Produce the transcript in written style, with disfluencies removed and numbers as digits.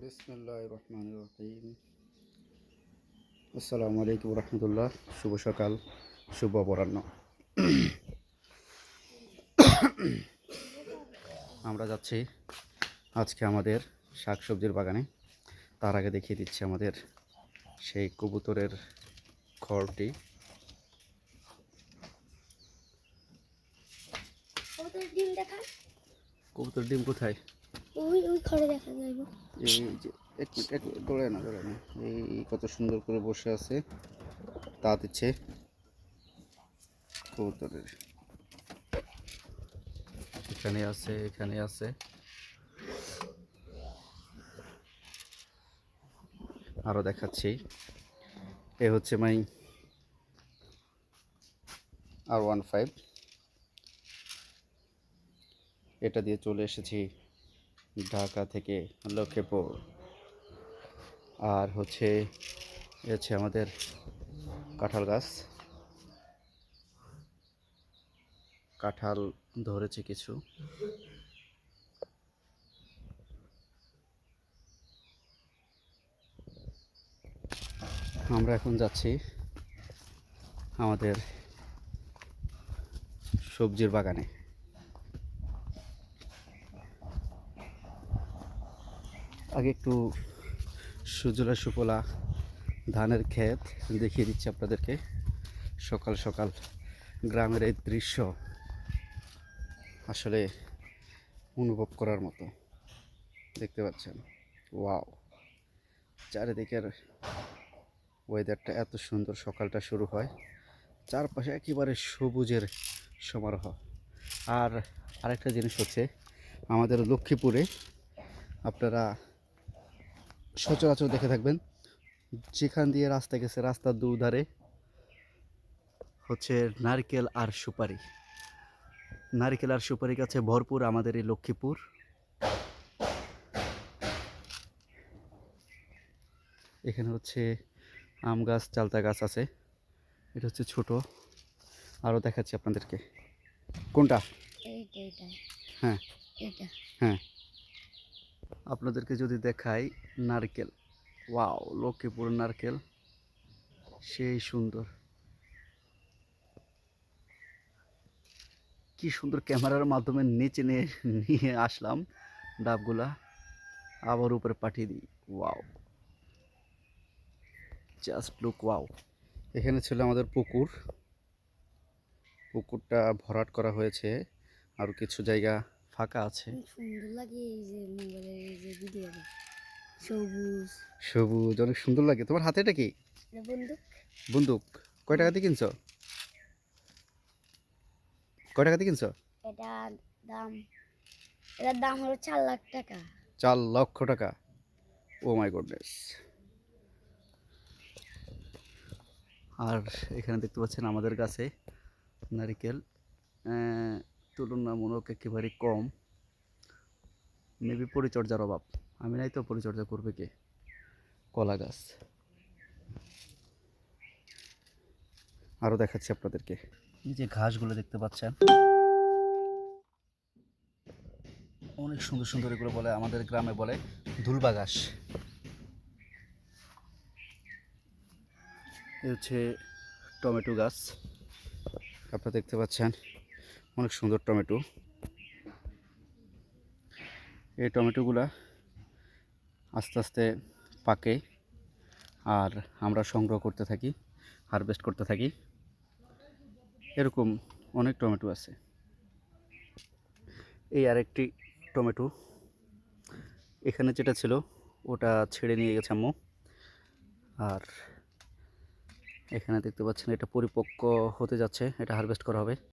বিসমিল্লাহির রহমানির রহিম। আসসালামু আলাইকুম রহমতুল্লাহ। শুভ সকাল, শুভ অপরাহ্ন। আমরা যাচ্ছি আজকে আমাদের শাকসবজির বাগানে। তার আগে দেখিয়ে দিচ্ছি আমাদের সেই কবুতরের ঘরটি। কবুতর ডিম কোথায়? ওই ঘরে দেখা যাবে। এই যে এক মিনিট দৌড়ে না। এই কত সুন্দর করে বসে আছে, তা দিচ্ছে কবুতরের। এখানে আছে আরো দেখাচ্ছি। এ হচ্ছে মাই R15। এটা দিয়ে চলে এসেছি ঢাকা থেকে লক্ষ্মীপুর। আর হচ্ছে আমাদের কাঁঠাল গাছ, কাঁঠাল ধরেছে কিছু। আমরা এখন যাচ্ছি আমাদের সবজির বাগানে। আগে একটু সুজলা সুফলা ধানের ক্ষেত দেখিয়ে দিচ্ছি আপনাদেরকে। সকাল সকাল গ্রামের এই দৃশ্য আসলে অনুভব করার মতো। দেখতে পাচ্ছেন, ওয়াও! চারিদিকের ওয়েদারটা এত সুন্দর। সকালটা শুরু হয়, চারপাশে একেবারে সবুজের সমারোহ। আর আরেকটা জিনিস হচ্ছে, আমাদের লক্ষ্মীপুরে আপনারা সচরাচর দেখে থাকবেন, যেখান দিয়ে রাস্তা গেছে রাস্তার দুধারে হচ্ছে নারকেল আর সুপারি গাছে ভরপুর আমাদের এই লক্ষ্মীপুর। এখানে হচ্ছে আম গাছ, চালতা গাছ আছে। এটা হচ্ছে ছোট। আরও দেখাচ্ছি আপনাদেরকে। কোনটা? হ্যাঁ, হ্যাঁ, আপনাদেরকে যদি দেখাই, নারকেল। ওয়াও! লক্ষ্মীপুর নারকেল সেই সুন্দর। কি সুন্দর ক্যামেরার মাধ্যমে নিচে নিয়ে আসলাম ডাবগুলা, আবার উপরে পাঠিয়ে দিই। Wow, just look wow! এখানে ছিল আমাদের পুকুরটা ভরাট করা হয়েছে, আর কিছু জায়গা ফাঁকা আছে। সুন্দর লাগে এই যে মোবাইলের এই যে ভিডিও, সবুজ সবুজ, অনেক সুন্দর লাগে। তোমার হাতে এটা কি? বন্দুক। বন্দুক? কয় টাকা দিয়ে কিনছো? কয় টাকা দিয়ে কিনছো? এটার দাম এটার দাম হলো 4 লাখ টাকা। 4 লক্ষ টাকা? ও মাই গডনেস! আর এখানে দেখতে পাচ্ছেন আমাদের গাছে নারিকেল তুলনামূলক একেবারে কম। মেবি পরিচর্যার অভাব। আমি নাই তো, পরিচর্যা করবে কে? কলা গাছ আরও দেখাচ্ছি আপনাদেরকে। এই যে ঘাসগুলো দেখতে পাচ্ছেন, অনেক সুন্দর সুন্দর। এগুলো বলে আমাদের গ্রামে বলে ধুলবা ঘাস। এই হচ্ছে টমেটো গাছ, আপনারা দেখতে পাচ্ছেন, অনেক সুন্দর টমেটো। এই টমেটোগুলা আস্তে আস্তে পাকে, আর আমরা সংগ্রহ করতে থাকি, হারভেস্ট করতে থাকি। এরকম অনেক টমেটো আছে। এই আরেকটি টমেটো, এখানে যেটা ছিল ওটা ছেড়ে নিয়ে গেছে আম্মু। আর এখানে দেখতে পাচ্ছেন এটা পরিপক্ক হতে যাচ্ছে, এটা হারভেস্ট করা হবে।